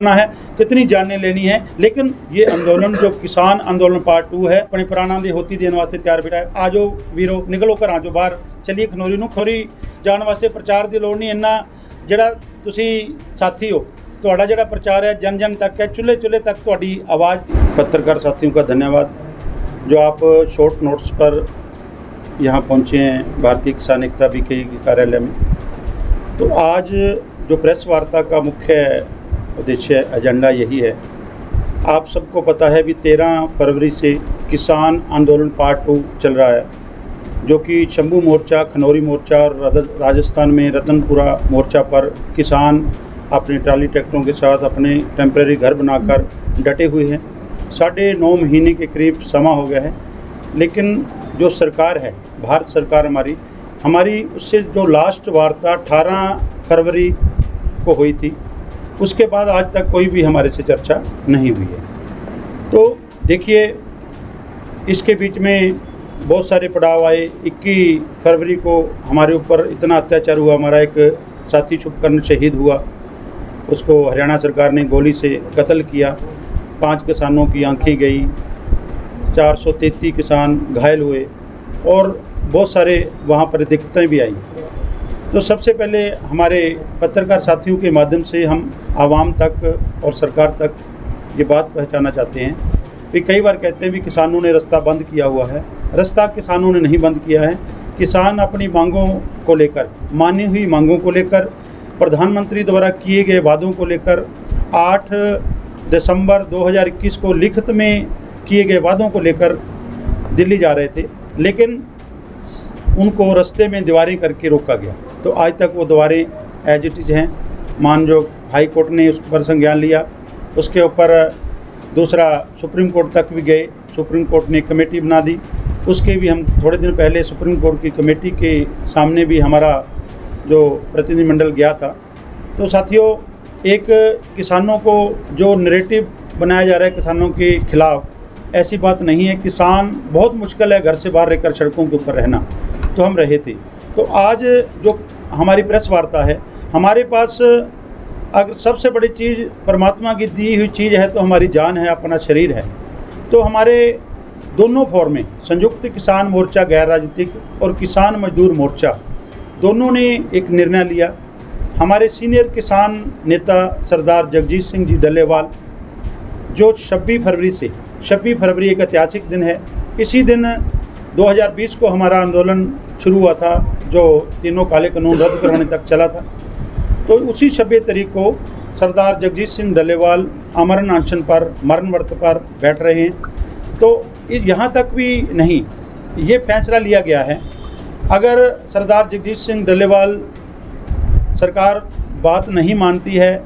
करना है, कितनी जानें लेनी है। लेकिन ये आंदोलन जो किसान आंदोलन पार्ट 2 है, अपने प्राणा दी होती देने वास्ते तैयार बैठा है। आजो वीरो निकलो घर आजो बाहर चलिए खनौरी नूं। खनौरी जाने वास्ते प्रचार की लोड़ नहीं, इन्ना जिहड़ा तुसी साथी हो, तुहाडा जिहड़ा प्रचार है जन जन तक है, चुल्हे चुल्हे तक तुहाडी आवाज़। पत्रकार साथियों का धन्यवाद जो आप शॉर्ट नोट्स पर यहाँ पहुँचे हैं भारतीय किसान एकता बीके कार्यालय में। तो आज जो प्रेस वार्ता का मुख्य उद्देश्य एजेंडा यही है। आप सबको पता है भी 13 फरवरी से किसान आंदोलन पार्ट 2 चल रहा है, जो कि शंभू मोर्चा, खनौरी मोर्चा और राजस्थान में रतनपुरा मोर्चा पर किसान अपने ट्राली ट्रैक्टरों के साथ अपने टेम्परेरी घर बनाकर डटे हुए हैं। 9.5 महीने के करीब समा हो गया है। लेकिन जो सरकार है, भारत सरकार हमारी उससे जो लास्ट वार्ता 18 फरवरी को हुई थी, उसके बाद आज तक कोई भी हमारे से चर्चा नहीं हुई है। तो देखिए, इसके बीच में बहुत सारे पड़ाव आए। 21 फरवरी को हमारे ऊपर इतना अत्याचार हुआ, हमारा एक साथी शुभकर्ण शहीद हुआ, उसको हरियाणा सरकार ने गोली से कत्ल किया। 5 किसानों की आंखें गई, 433 किसान घायल हुए और बहुत सारे वहाँ पर दिक्कतें भी आई। तो सबसे पहले हमारे पत्रकार साथियों के माध्यम से हम आवाम तक और सरकार तक ये बात पहुँचाना चाहते हैं कि कई बार कहते हैं भी किसानों ने रास्ता बंद किया हुआ है। रास्ता किसानों ने नहीं बंद किया है। किसान अपनी मांगों को लेकर, मानी हुई मांगों को लेकर, प्रधानमंत्री द्वारा किए गए वादों को लेकर 8 दिसंबर 2021 को लिखित में किए गए वादों को लेकर दिल्ली जा रहे थे, लेकिन उनको रास्ते में दीवारें करके रोका गया। तो आज तक वो दीवारें एज इट इज़ हैं। मानयोग हाई कोर्ट ने उस पर संज्ञान लिया, उसके ऊपर दूसरा सुप्रीम कोर्ट तक भी गए। सुप्रीम कोर्ट ने कमेटी बना दी, उसके भी हम थोड़े दिन पहले सुप्रीम कोर्ट की कमेटी के सामने भी हमारा जो प्रतिनिधिमंडल गया था। तो साथियों, एक किसानों को जो नैरेटिव बनाया जा रहा है किसानों के खिलाफ, ऐसी बात नहीं है। किसान बहुत मुश्किल है घर से बाहर रहकर सड़कों के ऊपर रहना, तो हम रहे थे। तो आज जो हमारी प्रेस वार्ता है, हमारे पास अगर सबसे बड़ी चीज़ परमात्मा की दी हुई चीज़ है तो हमारी जान है, अपना शरीर है। तो हमारे दोनों फॉर्में, संयुक्त किसान मोर्चा गैर राजनीतिक और किसान मजदूर मोर्चा, दोनों ने एक निर्णय लिया। हमारे सीनियर किसान नेता सरदार जगजीत सिंह जी डल्लेवाल, जो 26 फरवरी एक ऐतिहासिक दिन है। इसी दिन 2020 को हमारा आंदोलन शुरू हुआ था, जो तीनों काले कानून रद्द कराने तक चला था। तो उसी 26 तारीख को सरदार जगजीत सिंह डल्लेवाल अमरण अनशन पर, मरण व्रत पर बैठ रहे हैं। तो यहाँ तक भी नहीं, ये फैसला लिया गया है, अगर सरदार जगजीत सिंह डल्लेवाल सरकार बात नहीं मानती है,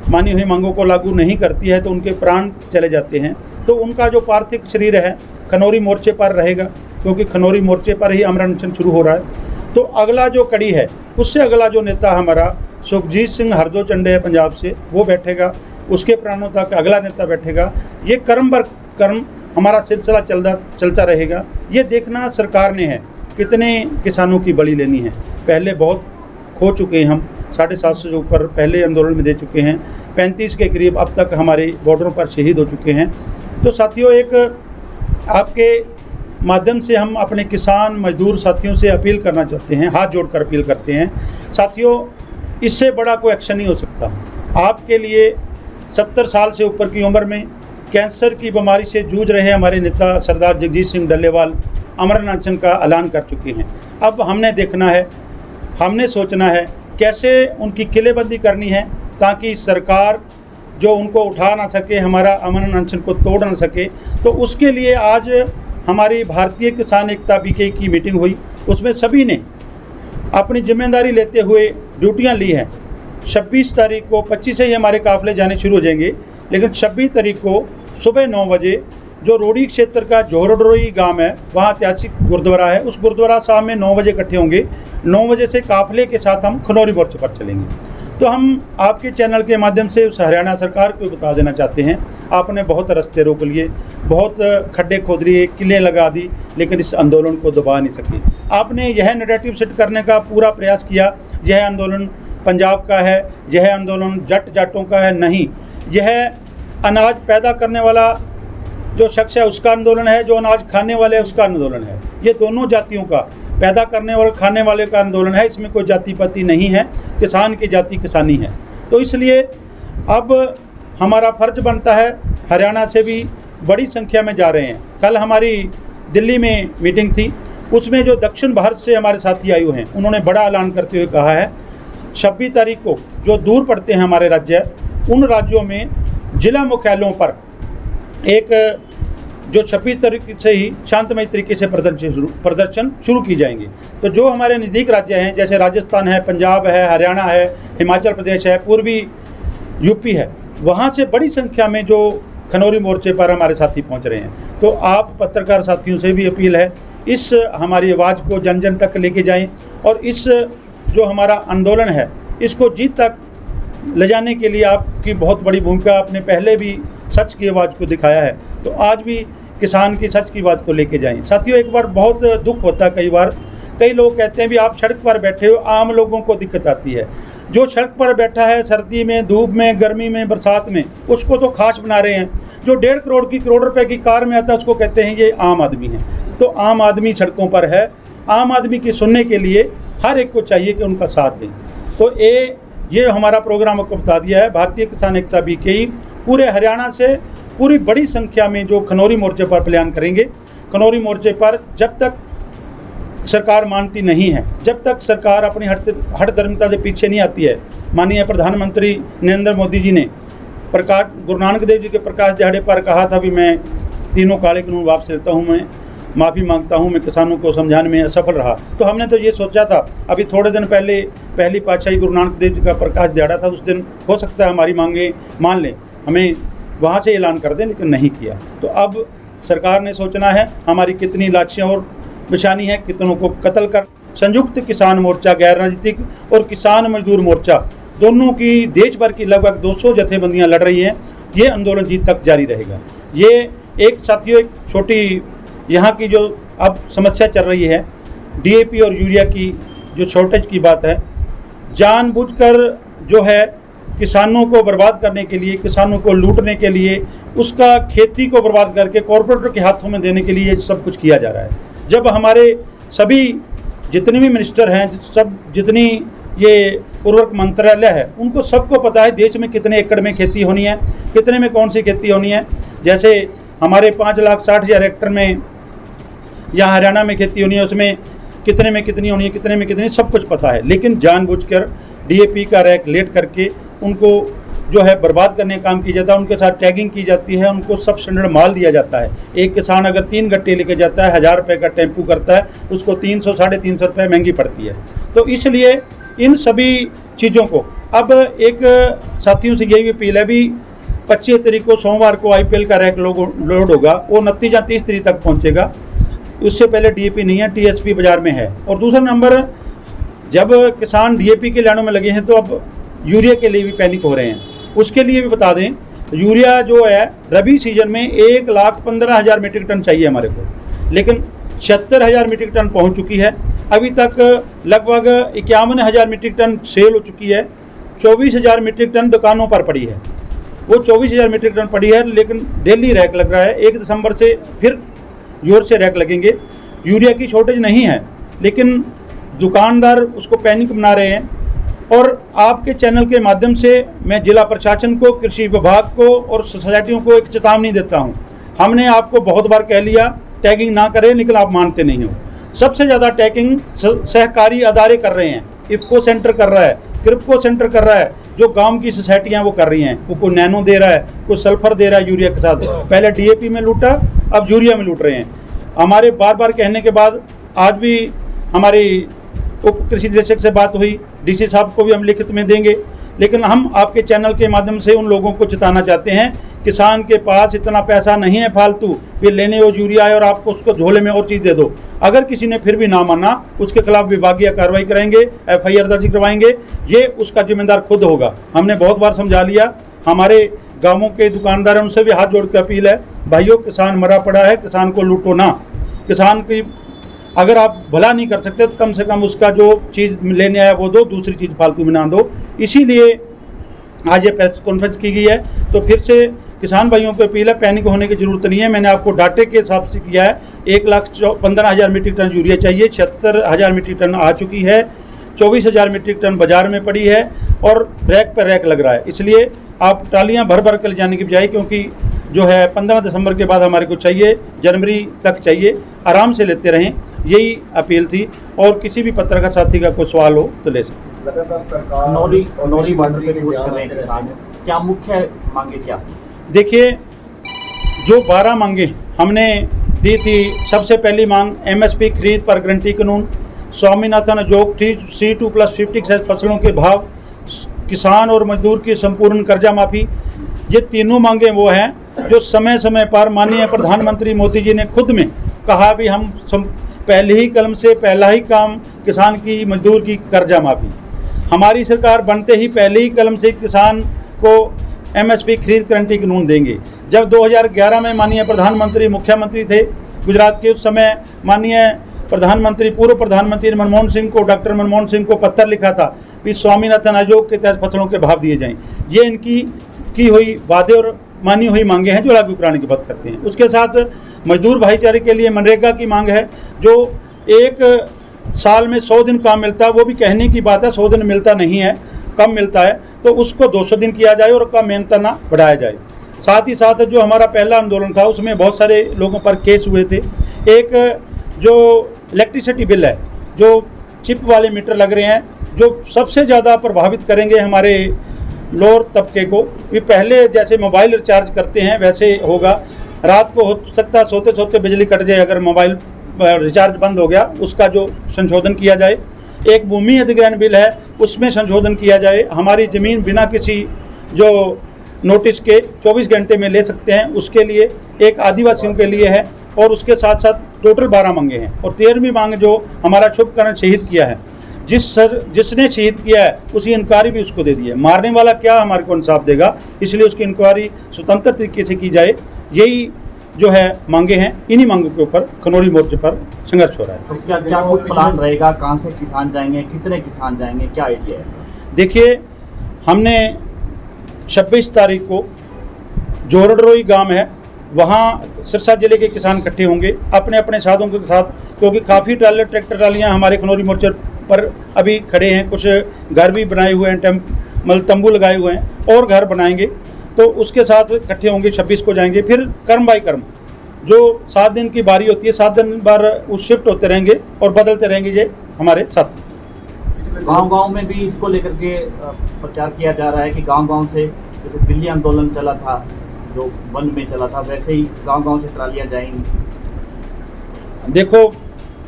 मानी हुई मांगों को लागू नहीं करती है, तो उनके प्राण चले जाते हैं। तो उनका जो पार्थिव शरीर है खनौरी मोर्चे पर रहेगा, क्योंकि खनौरी मोर्चे पर ही अमरण अनशन शुरू हो रहा है। तो अगला जो कड़ी है, उससे अगला जो नेता हमारा सुखजीत सिंह हरदो चंडे है पंजाब से, वो बैठेगा, उसके प्राणों तक अगला नेता बैठेगा। ये कर्म बर कर्म हमारा सिलसिला चलता रहेगा। ये देखना सरकार ने है कितने किसानों की बलि लेनी है। पहले बहुत खो चुके हैं हम, 750 से ऊपर पहले आंदोलन में दे चुके हैं, 35 के करीब अब तक हमारे बॉर्डरों पर शहीद हो चुके हैं। तो साथियों, एक आपके माध्यम से हम अपने किसान मजदूर साथियों से अपील करना चाहते हैं, हाथ जोड़कर अपील करते हैं। साथियों, इससे बड़ा कोई एक्शन नहीं हो सकता। आपके लिए 70 साल से ऊपर की उम्र में कैंसर की बीमारी से जूझ रहे हमारे नेता सरदार जगजीत सिंह डल्लेवाल अमरण अनशन का ऐलान कर चुके हैं। अब हमने देखना है, हमने सोचना है कैसे उनकी किलेबंदी करनी है, ताकि सरकार जो उनको उठा ना सके, हमारा अमरण अनशन को तोड़ ना सके। तो उसके लिए आज हमारी भारतीय किसान एकता बीके की मीटिंग हुई। उसमें सभी ने अपनी जिम्मेदारी लेते हुए ड्यूटियां ली हैं। 26 तारीख को, 25 से ही हमारे काफ़िले जाने शुरू हो जाएंगे, लेकिन 26 तारीख को सुबह 9 बजे जो रोडी क्षेत्र का जोहरडोई गांव है, वहाँ ऐतिहासिक गुरुद्वारा है, उस गुरुद्वारा साहब में 9 बजे इकट्ठे होंगे। 9 बजे से काफ़िले के साथ हम खनौरी मोर्चे पर चलेंगे। तो हम आपके चैनल के माध्यम से उस हरियाणा सरकार को बता देना चाहते हैं, आपने बहुत रास्ते रोक लिए, बहुत खड्डे खोद लिए, किले लगा दी, लेकिन इस आंदोलन को दबा नहीं सके। आपने यह नैरेटिव सेट करने का पूरा प्रयास किया, यह आंदोलन पंजाब का है, यह आंदोलन जट जाटों का है, नहीं। यह अनाज पैदा करने वाला जो शख्स है उसका आंदोलन है, जो अनाज खाने वाले है उसका आंदोलन है। ये दोनों जातियों का, पैदा करने वाले खाने वाले का आंदोलन है। इसमें कोई जाति पाति नहीं है, किसान की जाति किसानी है। तो इसलिए अब हमारा फ़र्ज बनता है, हरियाणा से भी बड़ी संख्या में जा रहे हैं। कल हमारी दिल्ली में मीटिंग थी, उसमें जो दक्षिण भारत से हमारे साथी आयु हैं, उन्होंने बड़ा ऐलान करते हुए कहा है 26 तारीख को जो दूर पड़ते हैं हमारे राज्य, उन राज्यों में जिला मुख्यालयों पर एक जो 26 तारीख से ही शांतमय तरीके से प्रदर्शन शुरू की जाएंगे। तो जो हमारे नज़दीक राज्य हैं, जैसे राजस्थान है, पंजाब है, हरियाणा है, हिमाचल प्रदेश है, पूर्वी यूपी है, वहाँ से बड़ी संख्या में जो खनौरी मोर्चे पर हमारे साथी पहुँच रहे हैं। तो आप पत्रकार साथियों से भी अपील है, इस हमारी आवाज़ को जन जन तक लेके जाएं और इस जो हमारा आंदोलन है इसको जीत तक ले जाने के लिए आपकी बहुत बड़ी भूमिका। आपने पहले भी सच की आवाज़ को दिखाया है, तो आज भी किसान की सच की बात को लेके जाएं। साथियों, एक बार बहुत दुख होता है, कई बार कई लोग कहते हैं भी आप सड़क पर बैठे हो, आम लोगों को दिक्कत आती है। जो सड़क पर बैठा है सर्दी में, धूप में, गर्मी में, बरसात में, उसको तो खास बना रहे हैं। जो 1.5 करोड़ की, करोड़ रुपए की कार में आता है उसको कहते हैं ये आम आदमी है। तो आम आदमी सड़कों पर है, आम आदमी की सुनने के लिए हर एक को चाहिए कि उनका साथ दें। तो ये हमारा प्रोग्राम आपको बता दिया है। भारतीय किसान एकता BKI पूरे हरियाणा से पूरी बड़ी संख्या में जो खनौरी मोर्चे पर प्लान करेंगे। खनौरी मोर्चे पर जब तक सरकार मानती नहीं है, जब तक सरकार अपनी हठधर्मिता से पीछे नहीं आती है। माननीय प्रधानमंत्री नरेंद्र मोदी जी ने गुरु नानक देव जी के प्रकाश दिहाड़े पर कहा था भी मैं तीनों काले कानून वापस लेता हूँ, मैं माफ़ी मांगता हूँ, मैं किसानों को समझाने में असफल रहा। तो हमने तो ये सोचा था, अभी थोड़े दिन पहले पहली पातशाही गुरु नानक देव जी का प्रकाश दिहाड़ा था, उस दिन हो सकता है हमारी मांगे मान लें, हमें वहाँ से ऐलान कर दें, लेकिन नहीं किया। तो अब सरकार ने सोचना है हमारी कितनी लाशियाँ और बिछानी है, कितनों को कत्ल कर। संयुक्त किसान मोर्चा, गैर राजनीतिक और किसान मजदूर मोर्चा दोनों की देश भर की लगभग 200 जथेबंदियाँ लड़ रही हैं। ये आंदोलन जीत तक जारी रहेगा। ये एक साथियों, एक छोटी यहाँ की जो अब समस्या चल रही है DAP और यूरिया की जो शॉर्टेज की बात है, जानबूझकर जो है किसानों को बर्बाद करने के लिए, किसानों को लूटने के लिए, उसका खेती को बर्बाद करके कॉरपोरेटर के हाथों में देने के लिए ये सब कुछ किया जा रहा है। जब हमारे सभी जितने भी मिनिस्टर हैं, सब जितनी ये उर्वरक मंत्रालय है, उनको सबको पता है देश में कितने एकड़ में खेती होनी है, कितने में कौन सी खेती होनी है। जैसे हमारे 5,60,000 हेक्टेयर में यहाँ हरियाणा में खेती होनी है, उसमें कितने में कितनी होनी है, कितने में कितनी, सब कुछ पता है। लेकिन जानबूझकर DAP का रैक लेट करके उनको जो है बर्बाद करने का काम किया जाता है। उनके साथ टैगिंग की जाती है, उनको सब स्टैंडर्ड माल दिया जाता है। एक किसान अगर 3 गट्टे लेके जाता है, 1000 रुपये का टेम्पू करता है, उसको 300 साढ़े 300 रुपये महंगी पड़ती है। तो इसलिए इन सभी चीज़ों को अब एक साथियों से यही अपील है भी 25 तारीख को सोमवार को IPL का रैक लोड होगा, वो 29 या 30 तारीख तक पहुँचेगा। उससे पहले DAP नहीं है, TSP बाज़ार में है। और दूसरा नंबर, जब किसान DAP के लाइनों में लगे हैं तो अब यूरिया के लिए भी पैनिक हो रहे हैं। उसके लिए भी बता दें, यूरिया जो है रबी सीजन में 1,15,000 मीट्रिक टन चाहिए हमारे को, लेकिन 76,000 मीट्रिक टन पहुंच चुकी है। अभी तक लगभग 51,000 मीट्रिक टन सेल हो चुकी है। 24,000 मीट्रिक टन दुकानों पर पड़ी है, वो 24,000 मीट्रिक टन पड़ी है, लेकिन डेली रैक लग रहा है। 1 दिसंबर से फिर जोर से रैक लगेंगे। यूरिया की शॉर्टेज नहीं है, लेकिन दुकानदार उसको पैनिक बना रहे हैं। और आपके चैनल के माध्यम से मैं जिला प्रशासन को, कृषि विभाग को और सोसाइटियों को एक चेतावनी देता हूं। हमने आपको बहुत बार कह लिया टैगिंग ना करें, लेकिन आप मानते नहीं हो। सबसे ज़्यादा टैगिंग सहकारी अदारे कर रहे हैं। इफ्को सेंटर कर रहा है, क्रिप्को सेंटर कर रहा है, जो गांव की सोसाइटियां वो कर रही हैं। वो कोई नैनो दे रहा है, कोई सल्फर दे रहा है यूरिया के साथ। पहले DAP में लूटा, अब यूरिया में लूट रहे हैं। हमारे बार बार कहने के बाद आज भी हमारी उप कृषि निदेशक से बात हुई, DC साहब को भी हम लिखित में देंगे। लेकिन हम आपके चैनल के माध्यम से उन लोगों को चेताना चाहते हैं, किसान के पास इतना पैसा नहीं है फालतू फिर लेने वो यूरिया है और आपको उसको झोले में और चीज़ दे दो। अगर किसी ने फिर भी ना माना, उसके खिलाफ विभागीय कार्रवाई करेंगे, FIR दर्ज करवाएंगे। ये उसका जिम्मेदार खुद होगा। हमने बहुत बार समझा लिया। हमारे गाँवों के दुकानदार हैं, उनसे भी हाथ जोड़ के अपील है, भाइयों किसान मरा पड़ा है, किसान को लूटो ना। किसान की अगर आप भला नहीं कर सकते तो कम से कम उसका जो चीज़ लेने आया वो दो, दूसरी चीज़ फालतू में ना दो। इसीलिए आज ये प्रेस कॉन्फ्रेंस की गई है। तो फिर से किसान भाइयों को अपील है, पैनिक होने की ज़रूरत नहीं है। मैंने आपको डाटे के हिसाब से किया है, 1,15,000 मीट्रिक टन यूरिया चाहिए, 76,000 मीट्रिक टन आ चुकी है, 24,000 मीट्रिक टन बाजार में पड़ी है और रैक पर रैक लग रहा है। इसलिए आप ट्रालियाँ भर भर कर ले जाने की बजाय, क्योंकि जो है 15 दिसंबर के बाद हमारे को चाहिए, जनवरी तक चाहिए, आराम से लेते रहें, यही अपील थी। और किसी भी पत्रकार साथी का कोई सवाल हो तो ले सकते। लगातार सरकार नौरी बॉर्डर पे खोज कर रहे हैं किसान, क्या मुख्य मांगे क्या? देखिए, जो 12 मांगे हमने दी थी, सबसे पहली मांग MSP खरीद पर गारंटी कानून, स्वामीनाथन आयोग C2+50 फसलों के भाव, किसान और मजदूर की संपूर्ण कर्जा माफ़ी। ये तीनों मांगे वो हैं जो समय समय पर माननीय प्रधानमंत्री मोदी जी ने खुद में कहा भी हम पहले ही कलम से पहला ही काम किसान की मजदूर की कर्जा माफ़ी। हमारी सरकार बनते ही पहले ही कलम से किसान को MSP खरीद गारंटी कानून देंगे। जब 2011 में माननीय प्रधानमंत्री मुख्यमंत्री थे गुजरात के, उस समय माननीय प्रधानमंत्री पूर्व प्रधानमंत्री मनमोहन सिंह को, डॉक्टर मनमोहन सिंह को पत्र लिखा था कि स्वामीनाथन आयोग के तहत फसलों के भाव दिए जाएं। ये इनकी की हुई वादे और मानी हुई मांगे हैं जो लागू कराने की बात करते हैं। उसके साथ मजदूर भाईचारे के लिए मनरेगा की मांग है, जो एक साल में 100 दिन काम मिलता है, वो भी कहने की बात है, 100 दिन मिलता नहीं है, कम मिलता है, तो उसको 200 दिन किया जाए और कम मेहनताना बढ़ाया जाए। साथ ही साथ जो हमारा पहला आंदोलन था उसमें बहुत सारे लोगों पर केस हुए थे। एक जो इलेक्ट्रिसिटी बिल है, जो चिप वाले मीटर लग रहे हैं, जो सबसे ज़्यादा प्रभावित करेंगे हमारे लोअर तबके को, भी पहले जैसे मोबाइल रिचार्ज करते हैं वैसे होगा। रात को हो सकता है सोते सोते बिजली कट जाए, अगर मोबाइल रिचार्ज बंद हो गया, उसका जो संशोधन किया जाए। एक भूमि अधिग्रहण बिल है, उसमें संशोधन किया जाए। हमारी ज़मीन बिना किसी जो नोटिस के 24 घंटे में ले सकते हैं, उसके लिए एक आदिवासियों के लिए है। और उसके साथ साथ टोटल 12 मांगे हैं। और 13वीं मांग जो हमारा शुभकरण शहीद किया है, जिसने शहीद किया है उसकी इंक्वायरी भी उसको दे दी है। मारने वाला क्या हमारे को इंसाफ देगा, इसलिए उसकी इंक्वायरी स्वतंत्र तरीके से की जाए। यही जो है मांगे हैं, इन्हीं मांगों के ऊपर खनौरी मोर्चे पर संघर्ष हो रहा है। तो क्या कुछ प्लान रहेगा, कहाँ से किसान जाएंगे, कितने किसान जाएंगे, क्या आइडिया है? देखिए, हमने 26 तारीख को जोरडरोई गांव है, वहाँ सिरसा जिले के किसान इकट्ठे होंगे अपने अपने साधों के साथ, क्योंकि काफ़ी ट्रैक्टर ट्रालियाँ हमारे खनौरी मोर्चे पर अभी खड़े हैं। कुछ घर भी बनाए हुए हैं, मतलब तंबू लगाए हुए हैं, और घर बनाएंगे। तो उसके साथ इकट्ठे होंगे, 26 को जाएंगे। फिर कर्म बाई कर्म जो 7 दिन की बारी होती है, 7 दिन बार उस शिफ्ट होते रहेंगे और बदलते रहेंगे ये हमारे साथी। गांव-गांव में भी इसको लेकर के प्रचार किया जा रहा है कि गांव-गांव से, जैसे दिल्ली आंदोलन चला था जो वन में चला था, वैसे ही गांव-गांव से ट्रालियां जाएंगी। देखो,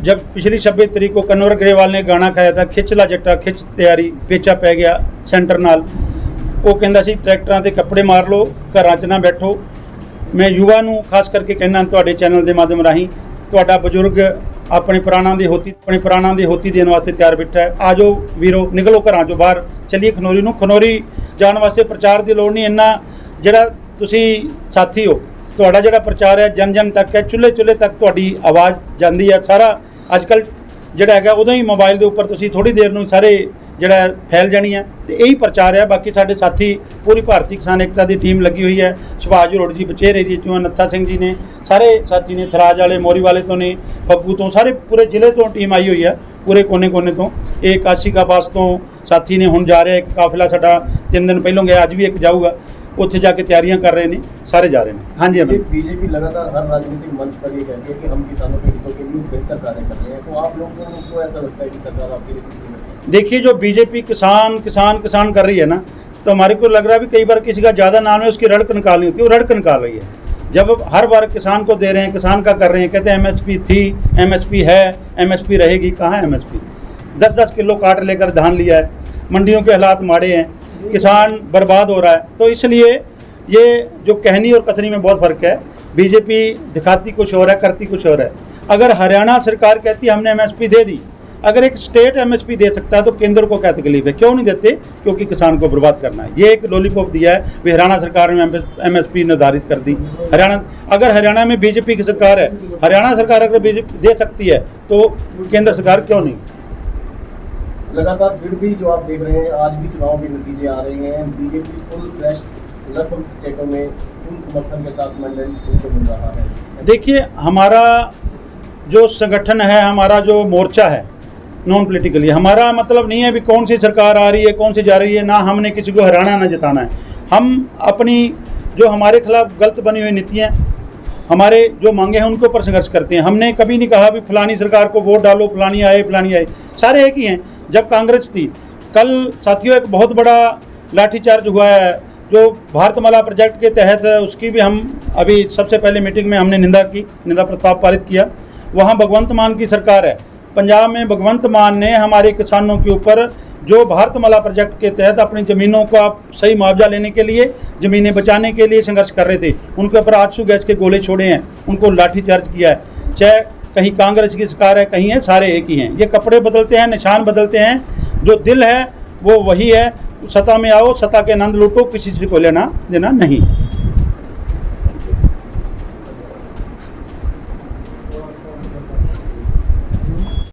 जब पिछली 26 तारीख को कन्वर ग्रेवाल ने गाना खाया था, खिचला जट्टा खिच तैयारी पेचा पै गया सेंटर नाल, वो कहता सी ट्रैक्टरां ते कपड़े मार लो, घरां च ना बैठो। मैं युवा नूं खास करके कहना, तुहाडे चैनल के माध्यम राही, तुहाडा बजुर्ग अपने प्राणां दी होती देण वास्ते तैयार बैठा है। आ जाओ वीरो, निकलो घरां चों बाहर, चलिए खनौरी नूं। खनौरी जाण वास्ते प्रचार की लोड़ नहीं, इन्ना जिहड़ा तुसीं साथी हो, ਤੁਹਾਡਾ ਜਿਹੜਾ ਪ੍ਰਚਾਰ ਹੈ ਜਨ ਜਨ ਤੱਕ ਹੈ, ਚੁੱਲ੍ਹੇ ਚੁੱਲ੍ਹੇ ਤੱਕ ਤੁਹਾਡੀ ਆਵਾਜ਼ ਜਾਂਦੀ ਹੈ। ਸਾਰਾ ਅੱਜ ਕੱਲ੍ਹ ਜਿਹੜਾ ਹੈਗਾ ਉਦੋਂ ਹੀ ਮੋਬਾਈਲ ਦੇ ਉੱਪਰ ਤੁਸੀਂ ਥੋੜੀ ਦੇਰ ਨੂੰ ਸਾਰੇ ਜਿਹੜਾ ਫੈਲ ਜਾਣੀ ਹੈ, ਤੇ ਇਹੀ ਪ੍ਰਚਾਰ ਹੈ। ਬਾਕੀ ਸਾਡੇ ਸਾਥੀ ਪੂਰੀ ਭਾਰਤੀ ਕਿਸਾਨ ਏਕਤਾ ਦੀ ਟੀਮ ਲੱਗੀ ਹੋਈ ਹੈ। ਸੁਭਾਸ਼ ਜਰੋੜ ਜੀ ਬਚੇਰੇ ਦੀ ਚੋਂ, ਨੱਥਾ ਸਿੰਘ ਜੀ ਨੇ, ਸਾਰੇ ਸਾਥੀ ਨੇ, ਥਰਾਜ ਵਾਲੇ ਮੋਰੀ ਵਾਲੇ ਤੋਂ ਨੇ, ਫੱਗੂ ਤੋਂ, ਸਾਰੇ ਪੂਰੇ ਜ਼ਿਲ੍ਹੇ ਤੋਂ ਟੀਮ ਆਈ ਹੋਈ ਹੈ, ਪੂਰੇ ਕੋਨੇ ਤੋਂ। ਇਹ ਕਾਸ਼ੀ ਕਾ ਪਾਸ ਤੋਂ ਸਾਥੀ ਨੇ ਹੁਣ ਜਾ ਰਿਹਾ, ਇੱਕ ਕਾਫਿਲਾ ਸਾਡਾ 3 ਦਿਨ ਪਹਿਲੋਂ ਗਿਆ, ਅੱਜ ਵੀ ਇੱਕ ਜਾਊਗਾ, ਉੱਥੇ ਜਾ ਕੇ ਤਿਆਰੀਆਂ कर रहे हैं, सारे जा रहे हैं। हाँ जी, अभी बीजेपी लगातार हर राजनीतिक मंच पर ये कहती है कि हम किसानों के हितों के लिए बेहतर कार्य कर रहे हैं, तो आप लोगों को ऐसा लगता है कि सरकार आपके लिए? देखिए, जो बीजेपी किसान कर रही है ना, तो हमारे को लग रहा है भी कई बार किसी का ज़्यादा नाम है, उसकी रड़क निकालनी होती है, वो रड़क निकाल रही है। जब हर बार किसान को दे रहे हैं, किसान का कर रहे हैं, कहते हैं MSP थी, MSP है, MSP रहेगी। कहाँ है MSP? 10-10 किलो काट लेकर धान लिया है, मंडियों के हालात माड़े हैं, किसान बर्बाद हो रहा है। तो इसलिए ये जो कहनी और कथनी में बहुत फ़र्क है। बीजेपी दिखाती कुछ और है, करती कुछ और है। अगर हरियाणा सरकार कहती हमने MSP दे दी, अगर एक स्टेट MSP दे सकता है तो केंद्र को क्या तकलीफ है? क्यों नहीं देते? क्योंकि किसान को बर्बाद करना है। ये एक लॉलीपॉप दिया है, भी हरियाणा सरकार ने MSP निर्धारित कर दी। अगर हरियाणा में बीजेपी की सरकार है, हरियाणा सरकार अगर बीजेपी दे सकती है तो केंद्र सरकार क्यों नहीं? लगातार फिर भी जो आप देख रहे हैं, आज भी चुनाव के नतीजे आ रहे हैं, बीजेपी फुल फ्लैश लगभग स्टेटों में फुल समर्थन के साथ मैंडेट उनको मिल रहा है। देखिए, हमारा जो संगठन है, हमारा जो मोर्चा है नॉन पॉलिटिकली, हमारा मतलब नहीं है भी कौन सी सरकार आ रही है कौन सी जा रही है, ना हमने किसी को हराना ना जिताना है। हम अपनी जो हमारे खिलाफ गलत बनी हुई नीतियाँ, हमारे जो मांगे हैं उनके ऊपर संघर्ष करते हैं। हमने कभी नहीं कहा भी फलानी सरकार को वोट डालो, फलानी आए, सारे एक ही हैं। जब कांग्रेस थी, कल साथियों एक बहुत बड़ा लाठीचार्ज हुआ है जो भारतमाला प्रोजेक्ट के तहत, उसकी भी हम अभी सबसे पहले मीटिंग में हमने निंदा प्रस्ताव पारित किया। वहाँ भगवंत मान की सरकार है, पंजाब में भगवंत मान ने हमारे किसानों के ऊपर जो भारतमाला प्रोजेक्ट के तहत अपनी ज़मीनों का सही मुआवजा लेने के लिए, ज़मीनें बचाने के लिए संघर्ष कर रहे थे, उनके ऊपर आंसू गैस के गोले छोड़े हैं, उनको लाठीचार्ज किया है। चाहे कहीं कांग्रेस की सरकार है, कहीं है, सारे एक ही हैं। ये कपड़े बदलते हैं, निशान बदलते हैं, जो दिल है वो वही है। सत्ता में आओ, सत्ता के आनंद लूटो, किसी से कोई लेना देना नहीं।